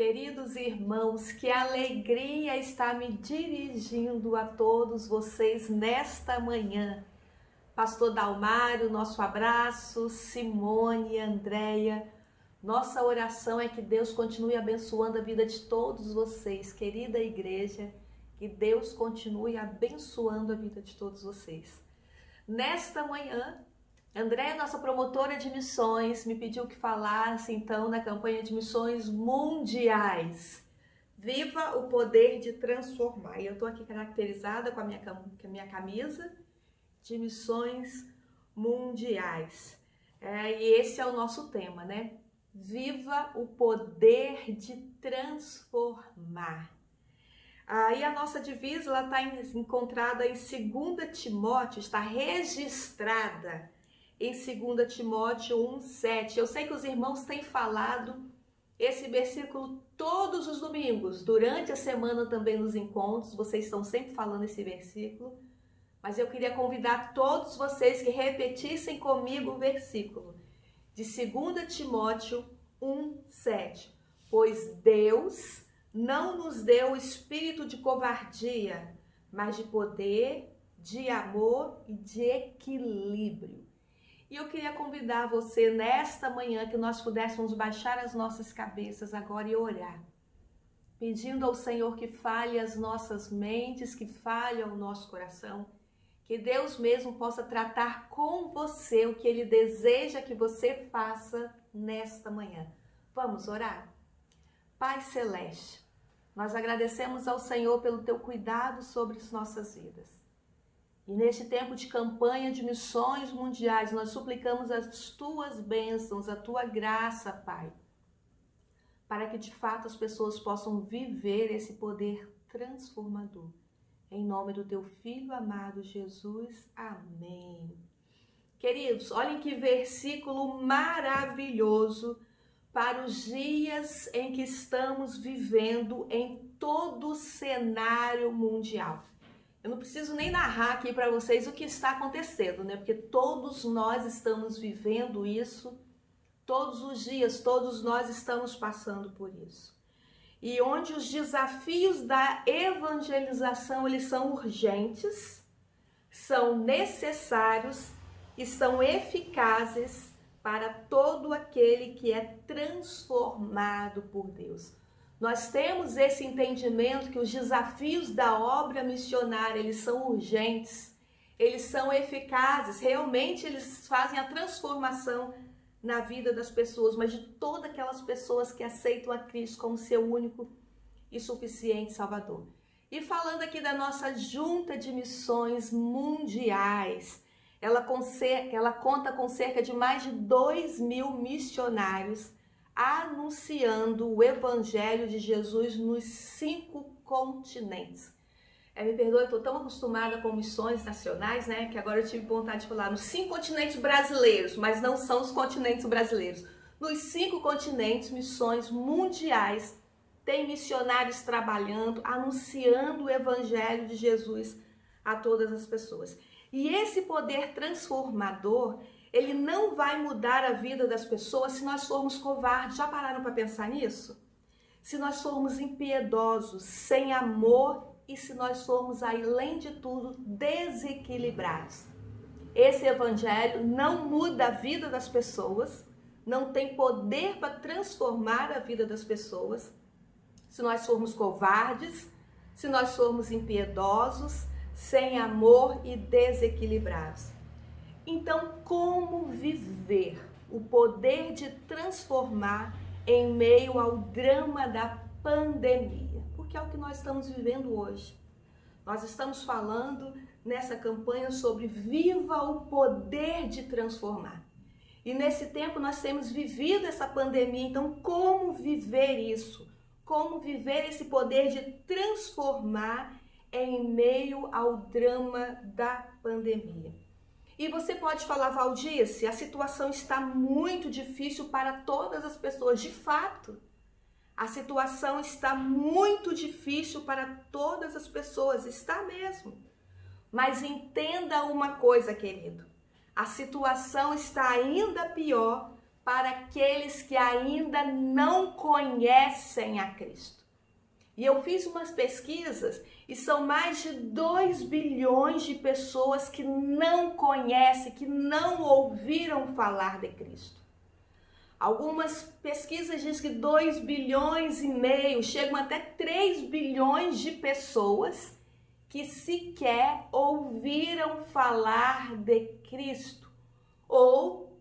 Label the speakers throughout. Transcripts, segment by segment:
Speaker 1: Queridos irmãos, que alegria estar me dirigindo a todos vocês nesta manhã. Pastor Dalmário, nosso abraço, Simone, Andréia. Nossa oração é que Deus continue abençoando a vida de todos vocês, querida igreja, que Deus continue abençoando a vida de todos vocês. Nesta manhã, Andréia, nossa promotora de missões, me pediu que falasse então na campanha de missões mundiais. Viva o poder de transformar. E eu estou aqui caracterizada com a minha camisa de missões mundiais. E esse é o nosso tema, né? Viva o poder de transformar. Aí a nossa divisa ela está encontrada em 2 Timóteo, está registrada em 2 Timóteo 1:7. Eu sei que os irmãos têm falado esse versículo todos os domingos, durante a semana também nos encontros, vocês estão sempre falando esse versículo, mas eu queria convidar todos vocês que repetissem comigo o versículo de 2 Timóteo 1:7. Pois Deus não nos deu o espírito de covardia, mas de poder, de amor e de equilíbrio. E eu queria convidar você nesta manhã que nós pudéssemos baixar as nossas cabeças agora e orar, pedindo ao Senhor que fale as nossas mentes, que fale ao nosso coração, que Deus mesmo possa tratar com você o que Ele deseja que você faça nesta manhã. Vamos orar? Pai Celeste, nós agradecemos ao Senhor pelo Teu cuidado sobre as nossas vidas. E neste tempo de campanha de missões mundiais, nós suplicamos as Tuas bênçãos, a Tua graça, Pai, para que de fato as pessoas possam viver esse poder transformador. Em nome do Teu Filho amado Jesus, amém. Queridos, olhem que versículo maravilhoso para os dias em que estamos vivendo em todo o cenário mundial. Eu não preciso nem narrar aqui para vocês o que está acontecendo, né? Porque todos nós estamos vivendo isso, todos os dias, todos nós estamos passando por isso. E onde os desafios da evangelização, eles são urgentes, são necessários e são eficazes para todo aquele que é transformado por Deus. Nós temos esse entendimento que os desafios da obra missionária, eles são urgentes, eles são eficazes, realmente eles fazem a transformação na vida das pessoas, mas de todas aquelas pessoas que aceitam a Cristo como seu único e suficiente Salvador. E falando aqui da nossa junta de missões mundiais, ela conta com cerca de mais de 2.000 missionários anunciando o Evangelho de Jesus nos 5 continentes. Me perdoe, eu estou tão acostumada com missões nacionais, né, que agora eu tive vontade de falar nos 5 continentes brasileiros, mas não são os continentes brasileiros. Nos 5 continentes, missões mundiais, tem missionários trabalhando, anunciando o Evangelho de Jesus a todas as pessoas. E esse poder transformador, ele não vai mudar a vida das pessoas se nós formos covardes. Já pararam para pensar nisso? Se nós formos impiedosos, sem amor e se nós formos, além de tudo, desequilibrados. Esse evangelho não muda a vida das pessoas, não tem poder para transformar a vida das pessoas se nós formos covardes, se nós formos impiedosos, sem amor e desequilibrados. Então, como viver o poder de transformar em meio ao drama da pandemia? Porque é o que nós estamos vivendo hoje. Nós estamos falando nessa campanha sobre viva o poder de transformar. E nesse tempo nós temos vivido essa pandemia, então como viver isso? Como viver esse poder de transformar em meio ao drama da pandemia? E você pode falar, Valdice, a situação está muito difícil para todas as pessoas. De fato, a situação está muito difícil para todas as pessoas, está mesmo. Mas entenda uma coisa, querido, a situação está ainda pior para aqueles que ainda não conhecem a Cristo. E eu fiz umas pesquisas e são mais de 2 bilhões de pessoas que não conhecem, que não ouviram falar de Cristo. Algumas pesquisas dizem que 2,5 bilhões, chegam até 3 bilhões de pessoas que sequer ouviram falar de Cristo ou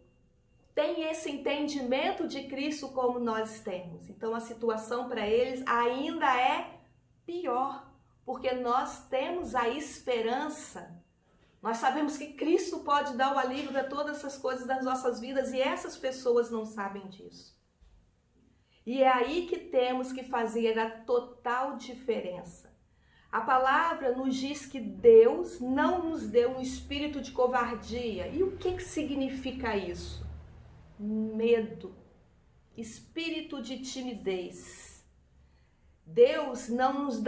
Speaker 1: têm esse entendimento de Cristo como nós temos. Então a situação para eles ainda é pior, porque nós temos a esperança. Nós sabemos que Cristo pode dar o alívio para todas essas coisas das nossas vidas e essas pessoas não sabem disso. E é aí que temos que fazer a total diferença. A palavra nos diz que Deus não nos deu um espírito de covardia. E o que significa isso? Medo, espírito de timidez. Deus não nos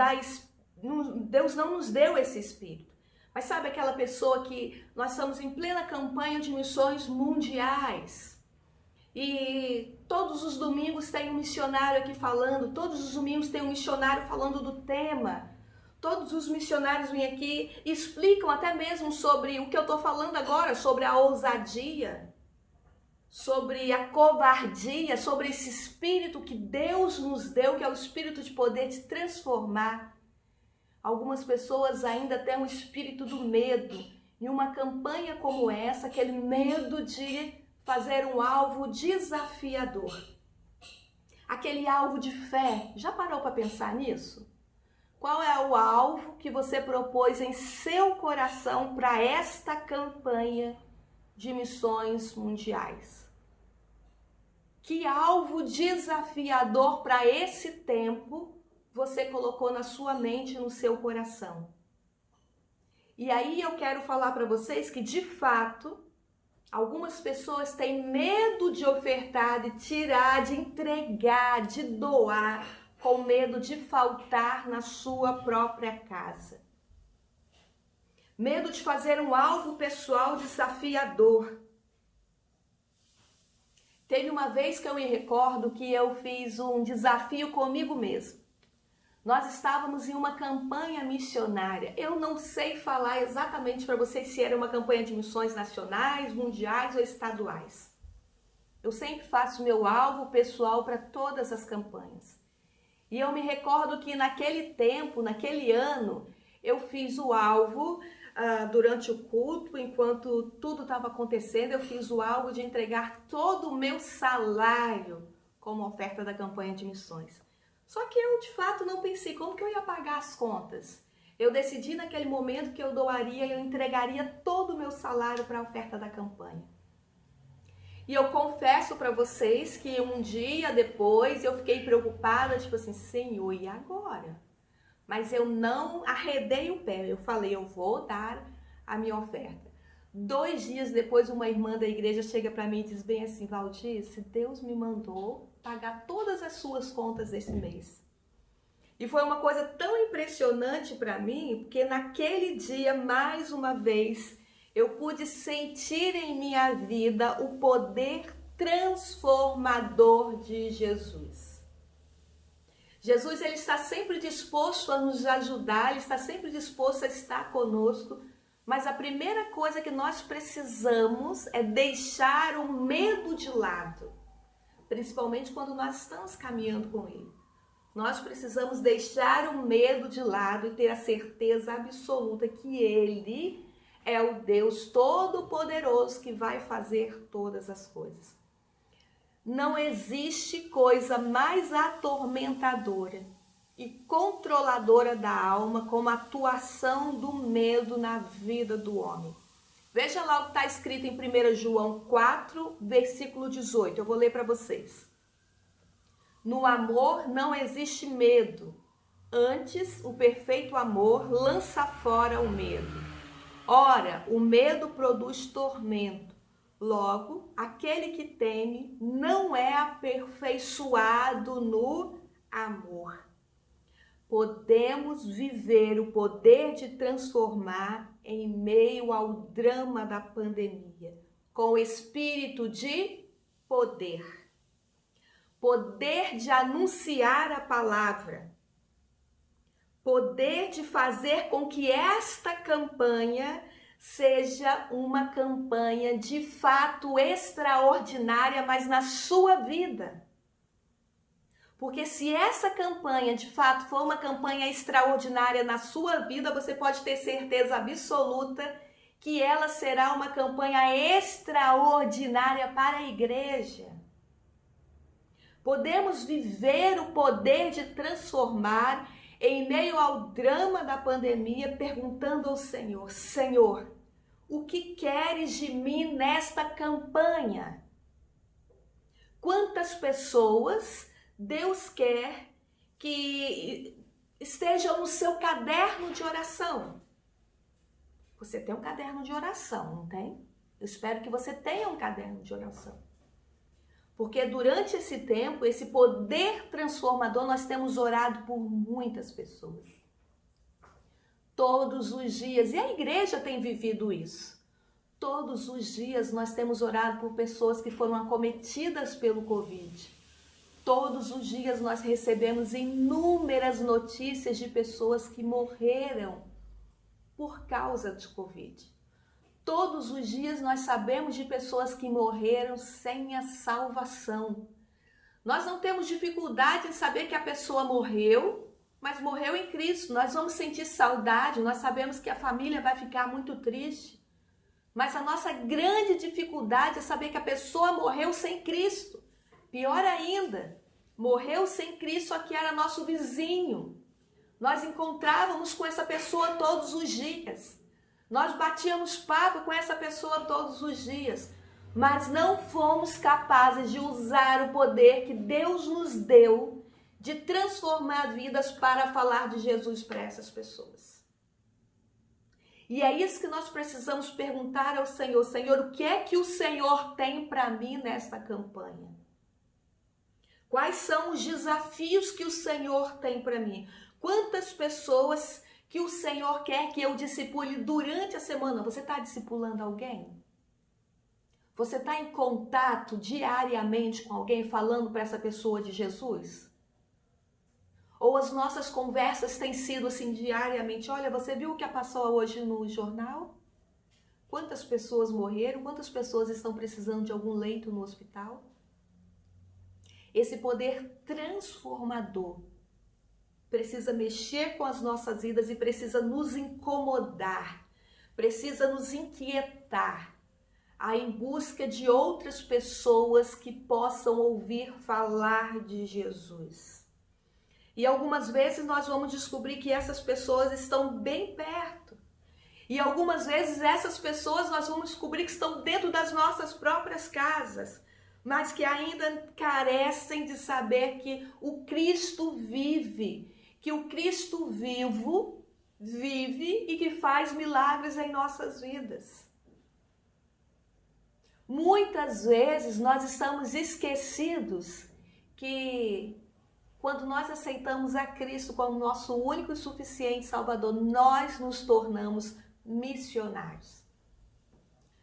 Speaker 1: deu esse espírito. Mas sabe aquela pessoa que nós estamos em plena campanha de missões mundiais e todos os domingos tem um missionário aqui falando, todos os domingos tem um missionário falando do tema, todos os missionários vêm aqui e explicam até mesmo sobre o que eu estou falando agora, sobre a ousadia, sobre a covardia, sobre esse espírito que Deus nos deu, que é o espírito de poder de transformar. Algumas pessoas ainda têm um espírito do medo. Em uma campanha como essa, aquele medo de fazer um alvo desafiador. Aquele alvo de fé. Já parou para pensar nisso? Qual é o alvo que você propôs em seu coração para esta campanha de missões mundiais? Que alvo desafiador para esse tempo você colocou na sua mente, no seu coração? E aí eu quero falar para vocês que, de fato, algumas pessoas têm medo de ofertar, de tirar, de entregar, de doar, com medo de faltar na sua própria casa. Medo de fazer um alvo pessoal desafiador. Teve uma vez que eu me recordo que eu fiz um desafio comigo mesmo. Nós estávamos em uma campanha missionária. Eu não sei falar exatamente para vocês se era uma campanha de missões nacionais, mundiais ou estaduais. Eu sempre faço meu alvo pessoal para todas as campanhas. E eu me recordo que naquele tempo, naquele ano, eu fiz o alvo durante o culto, enquanto tudo estava acontecendo, eu fiz o alvo de entregar todo o meu salário como oferta da campanha de missões. Só que eu, de fato, não pensei como que eu ia pagar as contas. Eu decidi naquele momento que eu doaria, eu entregaria todo o meu salário para a oferta da campanha. E eu confesso para vocês que um dia depois eu fiquei preocupada, tipo assim, Senhor, e agora? Mas eu não arredei o pé, eu falei, eu vou dar a minha oferta. 2 dias depois, uma irmã da igreja chega para mim e diz bem assim, Valdice, Deus me mandou pagar todas as suas contas desse mês. E foi uma coisa tão impressionante para mim, porque naquele dia, mais uma vez, eu pude sentir em minha vida o poder transformador de Jesus. Jesus, ele está sempre disposto a nos ajudar, ele está sempre disposto a estar conosco, mas a primeira coisa que nós precisamos é deixar o medo de lado. Principalmente quando nós estamos caminhando com Ele. Nós precisamos deixar o medo de lado e ter a certeza absoluta que Ele é o Deus Todo-Poderoso que vai fazer todas as coisas. Não existe coisa mais atormentadora e controladora da alma como a atuação do medo na vida do homem. Veja lá o que está escrito em 1 João 4, versículo 18. Eu vou ler para vocês. No amor não existe medo. Antes, o perfeito amor lança fora o medo. Ora, o medo produz tormento. Logo, aquele que teme não é aperfeiçoado no amor. Podemos viver o poder de transformar em meio ao drama da pandemia, com o espírito de poder. Poder de anunciar a palavra. Poder de fazer com que esta campanha seja uma campanha de fato extraordinária, mas na sua vida. Porque se essa campanha de fato for uma campanha extraordinária na sua vida, você pode ter certeza absoluta que ela será uma campanha extraordinária para a igreja. Podemos viver o poder de transformar em meio ao drama da pandemia, perguntando ao Senhor: Senhor, o que queres de mim nesta campanha? Quantas pessoas Deus quer que estejam no seu caderno de oração? Você tem um caderno de oração, não tem? Eu espero que você tenha um caderno de oração. Porque durante esse tempo, esse poder transformador, nós temos orado por muitas pessoas. Todos os dias, e a igreja tem vivido isso. Todos os dias nós temos orado por pessoas que foram acometidas pelo Covid. Todos os dias nós recebemos inúmeras notícias de pessoas que morreram por causa de Covid. Todos os dias nós sabemos de pessoas que morreram sem a salvação. Nós não temos dificuldade em saber que a pessoa morreu, mas morreu em Cristo. Nós vamos sentir saudade, nós sabemos que a família vai ficar muito triste. Mas a nossa grande dificuldade é saber que a pessoa morreu sem Cristo. Pior ainda, morreu sem Cristo, só que era nosso vizinho. Nós encontrávamos com essa pessoa todos os dias. Nós batíamos papo com essa pessoa todos os dias, mas não fomos capazes de usar o poder que Deus nos deu de transformar vidas para falar de Jesus para essas pessoas. E é isso que nós precisamos perguntar ao Senhor: Senhor, o que é que o Senhor tem para mim nesta campanha? Quais são os desafios que o Senhor tem para mim? Quantas pessoas que o Senhor quer que eu discipule durante a semana? Você está discipulando alguém? Você está em contato diariamente com alguém, falando para essa pessoa de Jesus? Ou as nossas conversas têm sido assim diariamente? Olha, você viu o que passou hoje no jornal? Quantas pessoas morreram? Quantas pessoas estão precisando de algum leito no hospital? Esse poder transformador precisa mexer com as nossas vidas e precisa nos incomodar, precisa nos inquietar, em busca de outras pessoas que possam ouvir falar de Jesus. E algumas vezes nós vamos descobrir que essas pessoas estão bem perto. E algumas vezes essas pessoas nós vamos descobrir que estão dentro das nossas próprias casas, mas que ainda carecem de saber que o Cristo vive, que o Cristo vivo vive e que faz milagres em nossas vidas. Muitas vezes nós estamos esquecidos que quando nós aceitamos a Cristo como nosso único e suficiente Salvador, nós nos tornamos missionários.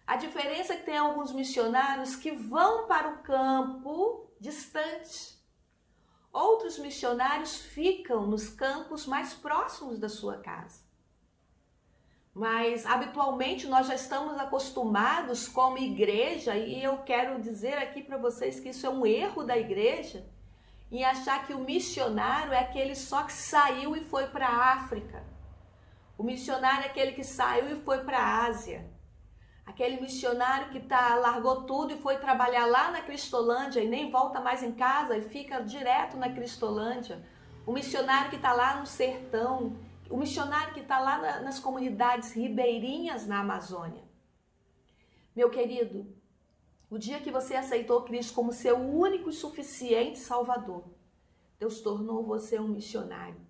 Speaker 1: A diferença é que tem alguns missionários que vão para o campo distante. Outros missionários ficam nos campos mais próximos da sua casa. Mas habitualmente nós já estamos acostumados como igreja, e eu quero dizer aqui para vocês que isso é um erro da igreja, em achar que o missionário é aquele só que saiu e foi para a África. O missionário é aquele que saiu e foi para a Ásia. Aquele missionário que largou tudo e foi trabalhar lá na Cristolândia e nem volta mais em casa e fica direto na Cristolândia. O missionário que está lá no sertão. O missionário que está lá nas comunidades ribeirinhas na Amazônia. Meu querido, o dia que você aceitou Cristo como seu único e suficiente Salvador, Deus tornou você um missionário.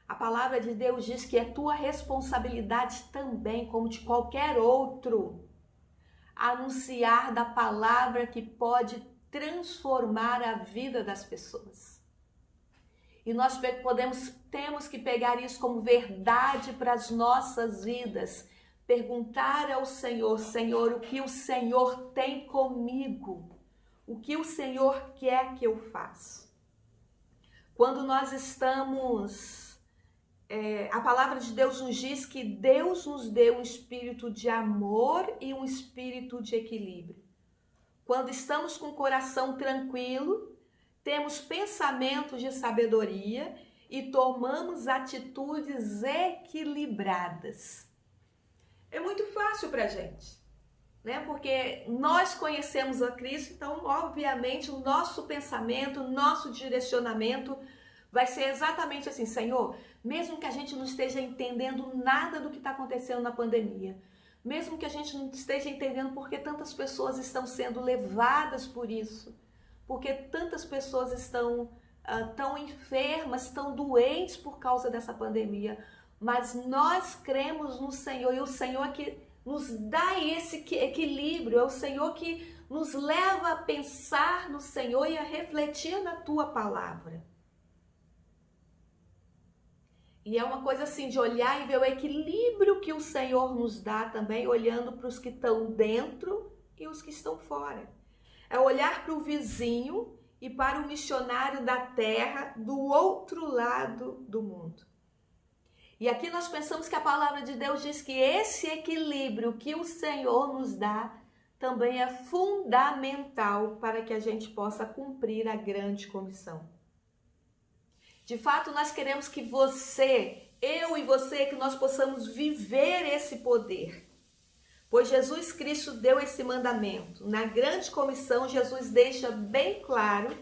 Speaker 1: A palavra de Deus diz que é tua responsabilidade também, como de qualquer outro, anunciar da palavra que pode transformar a vida das pessoas. E nós temos que pegar isso como verdade para as nossas vidas. Perguntar ao Senhor: Senhor, o que o Senhor tem comigo? o que o Senhor quer que eu faça. Quando nós estamos... a palavra de Deus nos diz que Deus nos deu um espírito de amor e um espírito de equilíbrio. Quando estamos com o coração tranquilo, temos pensamentos de sabedoria e tomamos atitudes equilibradas. É muito fácil para a gente, né? Porque nós conhecemos a Cristo, então, obviamente, o nosso pensamento, o nosso direcionamento vai ser exatamente assim: Senhor, mesmo que a gente não esteja entendendo nada do que está acontecendo na pandemia, mesmo que a gente não esteja entendendo por que tantas pessoas estão sendo levadas por isso, porque tantas pessoas estão tão enfermas, tão doentes por causa dessa pandemia, mas nós cremos no Senhor, e o Senhor é que nos dá esse equilíbrio, é o Senhor que nos leva a pensar no Senhor e a refletir na Tua palavra. E é uma coisa assim de olhar e ver o equilíbrio que o Senhor nos dá também, olhando para os que estão dentro e os que estão fora. É olhar para o vizinho e para o missionário da terra do outro lado do mundo. E aqui nós pensamos que a palavra de Deus diz que esse equilíbrio que o Senhor nos dá também é fundamental para que a gente possa cumprir a grande comissão. De fato, nós queremos que você, eu e você, que nós possamos viver esse poder. Pois Jesus Cristo deu esse mandamento. Na grande comissão, Jesus deixa bem claro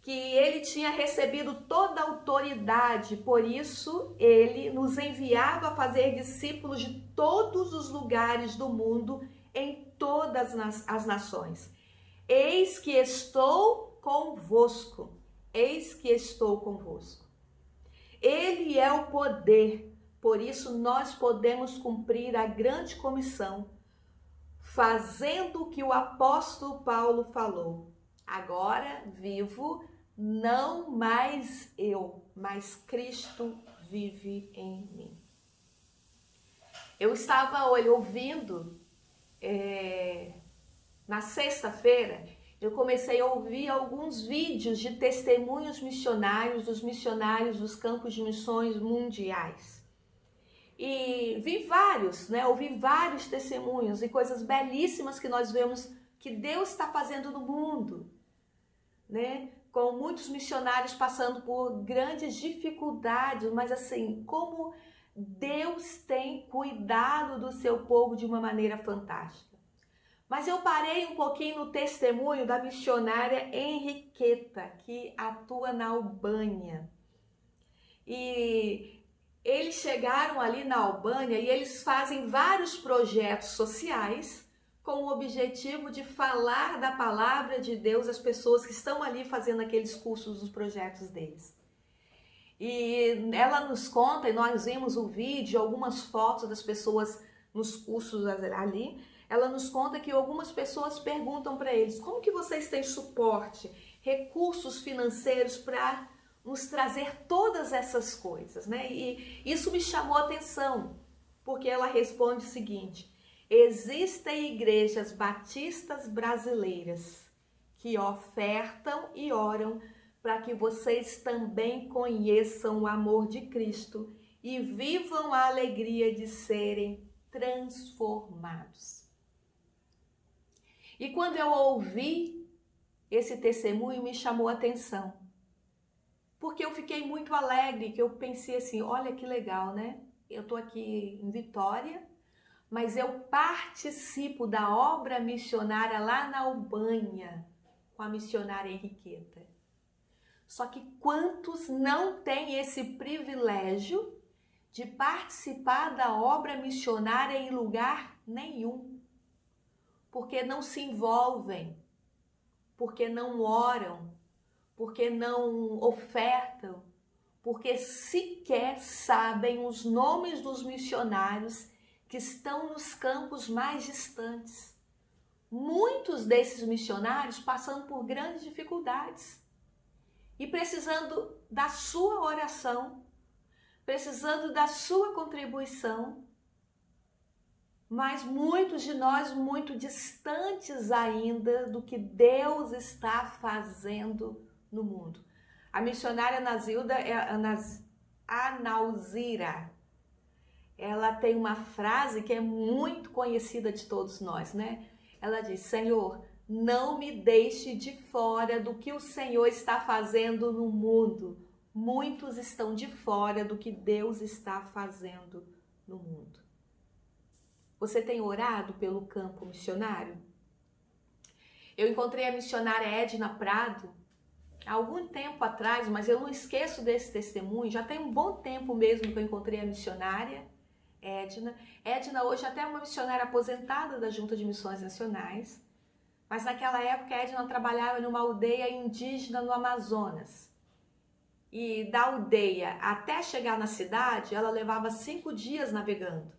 Speaker 1: que ele tinha recebido toda a autoridade, por isso ele nos enviava a fazer discípulos de todos os lugares do mundo, em todas as nações. Eis que estou convosco. Eis que estou convosco. Ele é o poder, por isso nós podemos cumprir a grande comissão, fazendo o que o apóstolo Paulo falou. Agora vivo, não mais eu, mas Cristo vive em mim. Eu estava ouvindo, na sexta-feira, eu comecei a ouvir alguns vídeos de testemunhos missionários, dos missionários dos campos de missões mundiais. E vi vários, ouvi vários testemunhos e coisas belíssimas que nós vemos que Deus está fazendo no mundo, com muitos missionários passando por grandes dificuldades, mas assim, como Deus tem cuidado do seu povo de uma maneira fantástica. Mas eu parei um pouquinho no testemunho da missionária Henriqueta, que atua na Albânia. E eles chegaram ali na Albânia e eles fazem vários projetos sociais com o objetivo de falar da palavra de Deus às pessoas que estão ali fazendo aqueles cursos, os projetos deles. E ela nos conta, e nós vimos o vídeo, algumas fotos das pessoas nos cursos ali. Ela nos conta que algumas pessoas perguntam para eles: como que vocês têm suporte, recursos financeiros para nos trazer todas essas coisas, E isso me chamou a atenção, porque ela responde o seguinte: existem igrejas batistas brasileiras que ofertam e oram para que vocês também conheçam o amor de Cristo e vivam a alegria de serem transformados. E quando eu ouvi esse testemunho, me chamou a atenção. Porque eu fiquei muito alegre, que eu pensei assim, olha que legal, Eu estou aqui em Vitória, mas eu participo da obra missionária lá na Albânia, com a missionária Henriqueta. Só que quantos não têm esse privilégio de participar da obra missionária em lugar nenhum? Porque não se envolvem, porque não oram, porque não ofertam, porque sequer sabem os nomes dos missionários que estão nos campos mais distantes. Muitos desses missionários passando por grandes dificuldades e precisando da sua oração, precisando da sua contribuição. mas muitos de nós muito distantes ainda do que Deus está fazendo no mundo. A missionária Anauzira, ela tem uma frase que é muito conhecida de todos nós, né? Ela diz: Senhor, não me deixe de fora do que o Senhor está fazendo no mundo. Muitos estão de fora do que Deus está fazendo no mundo. Você tem orado pelo campo missionário? Eu encontrei a missionária Edna Prado há algum tempo atrás, mas eu não esqueço desse testemunho. Já tem um bom tempo mesmo que eu encontrei a missionária Edna. Edna hoje até é uma missionária aposentada da Junta de Missões Nacionais, mas naquela época a Edna trabalhava numa aldeia indígena no Amazonas. E da aldeia até chegar na cidade, ela levava 5 dias navegando.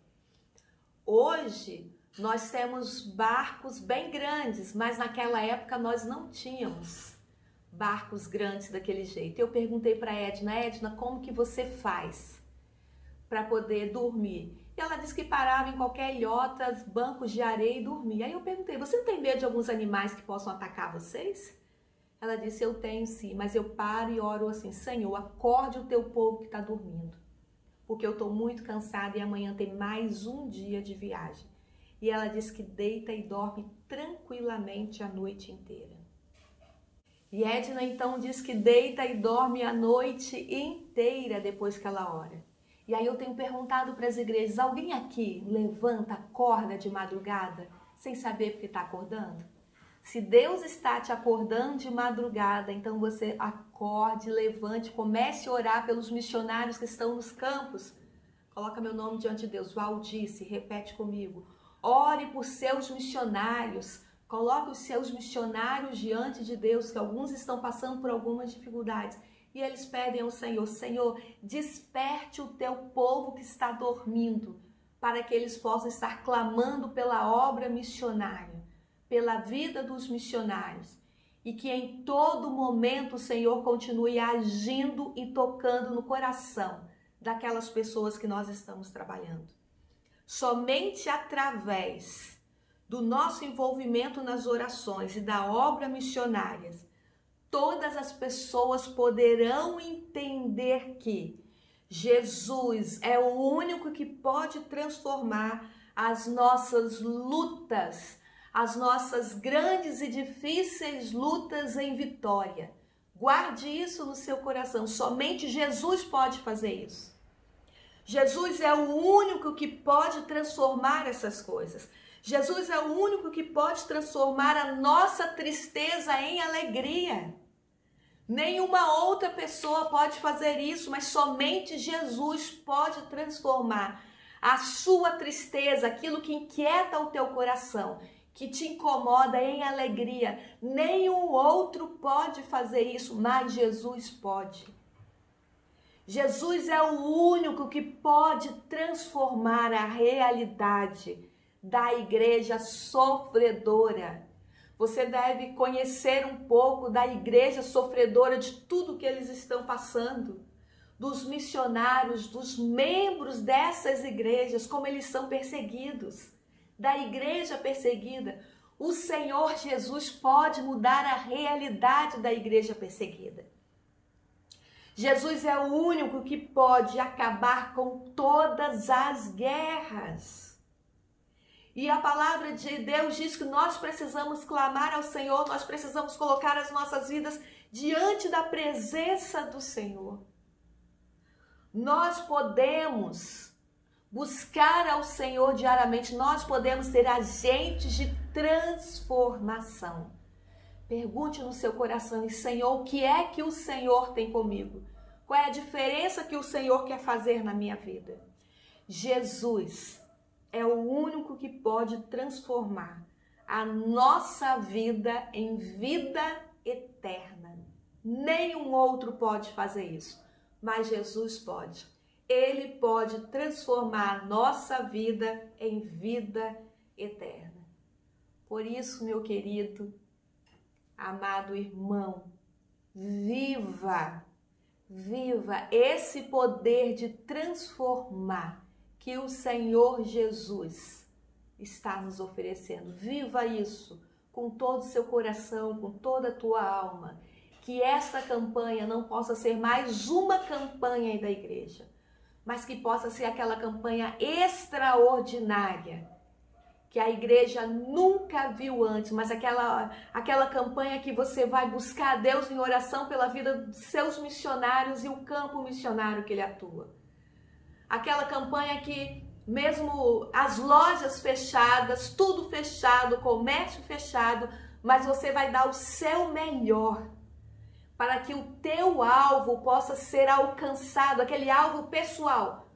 Speaker 1: Hoje, nós temos barcos bem grandes, mas naquela época nós não tínhamos barcos grandes daquele jeito. Eu perguntei para Edna, como que você faz para poder dormir? E ela disse que parava em qualquer ilhota, bancos de areia e dormia. Aí eu perguntei: você não tem medo de alguns animais que possam atacar vocês? Ela disse: eu tenho sim, mas eu paro e oro assim: Senhor, acorde o teu povo que está dormindo, porque eu estou muito cansada e amanhã tem mais um dia de viagem. E ela diz que deita e dorme tranquilamente a noite inteira. E Edna então diz que deita e dorme a noite inteira depois que ela ora. E aí eu tenho perguntado para as igrejas: alguém aqui levanta, acorda de madrugada sem saber porque está acordando? Se Deus está te acordando de madrugada, então você acorde, levante, comece a orar pelos missionários que estão nos campos. Coloca meu nome diante de Deus. Valdice, repete comigo. Ore por seus missionários. Coloque os seus missionários diante de Deus, que alguns estão passando por algumas dificuldades. E eles pedem ao Senhor: Senhor, desperte o teu povo que está dormindo, para que eles possam estar clamando pela obra missionária, pela vida dos missionários, e que em todo momento o Senhor continue agindo e tocando no coração daquelas pessoas que nós estamos trabalhando. Somente através do nosso envolvimento nas orações e da obra missionária, todas as pessoas poderão entender que Jesus é o único que pode transformar as nossas lutas, as nossas grandes e difíceis lutas em vitória. Guarde isso no seu coração. Somente Jesus pode fazer isso. Jesus é o único que pode transformar essas coisas. Jesus é o único que pode transformar a nossa tristeza em alegria. Nenhuma outra pessoa pode fazer isso, mas somente Jesus pode transformar a sua tristeza, aquilo que inquieta o teu coração, que te incomoda, em alegria. Nenhum outro pode fazer isso, mas Jesus pode. Jesus é o único que pode transformar a realidade da igreja sofredora. Você deve conhecer um pouco da igreja sofredora, de tudo que eles estão passando, dos missionários, dos membros dessas igrejas, como eles são perseguidos, da igreja perseguida. O Senhor Jesus pode mudar a realidade da igreja perseguida. Jesus é o único que pode acabar com todas as guerras. E a palavra de Deus diz que nós precisamos clamar ao Senhor, nós precisamos colocar as nossas vidas diante da presença do Senhor. Nós podemos buscar ao Senhor diariamente, nós podemos ser agentes de transformação. Pergunte no seu coração: Senhor, o que é que o Senhor tem comigo? Qual é a diferença que o Senhor quer fazer na minha vida? Jesus é o único que pode transformar a nossa vida em vida eterna. Nenhum outro pode fazer isso, mas Jesus pode. Ele pode transformar a nossa vida em vida eterna. Por isso, meu querido, amado irmão, viva esse poder de transformar que o Senhor Jesus está nos oferecendo. Viva isso com todo o seu coração, com toda a tua alma. Que essa campanha não possa ser mais uma campanha da igreja, mas que possa ser aquela campanha extraordinária que a igreja nunca viu antes, mas aquela campanha que você vai buscar a Deus em oração pela vida dos seus missionários e o campo missionário que ele atua. Aquela campanha que mesmo as lojas fechadas, tudo fechado, comércio fechado, mas você vai dar o seu melhor para que o teu alvo possa ser alcançado, aquele alvo pessoal.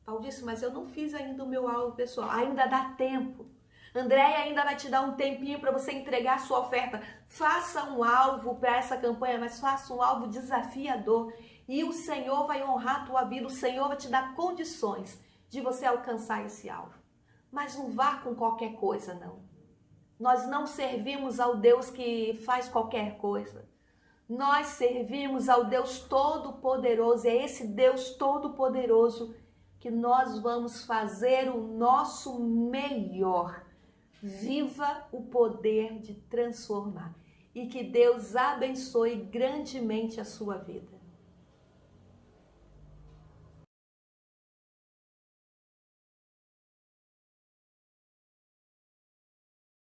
Speaker 1: Paulo disse, mas eu não fiz ainda o meu alvo pessoal, ainda dá tempo. Andréia ainda vai te dar um tempinho para você entregar a sua oferta. Faça um alvo para essa campanha, mas faça um alvo desafiador. E o Senhor vai honrar a tua vida, o Senhor vai te dar condições de você alcançar esse alvo. Mas não vá com qualquer coisa, não. Nós não servimos ao Deus que faz qualquer coisa. Nós servimos ao Deus Todo-Poderoso. É esse Deus Todo-Poderoso que nós vamos fazer o nosso melhor. Viva o poder de transformar. E que Deus abençoe grandemente a sua vida.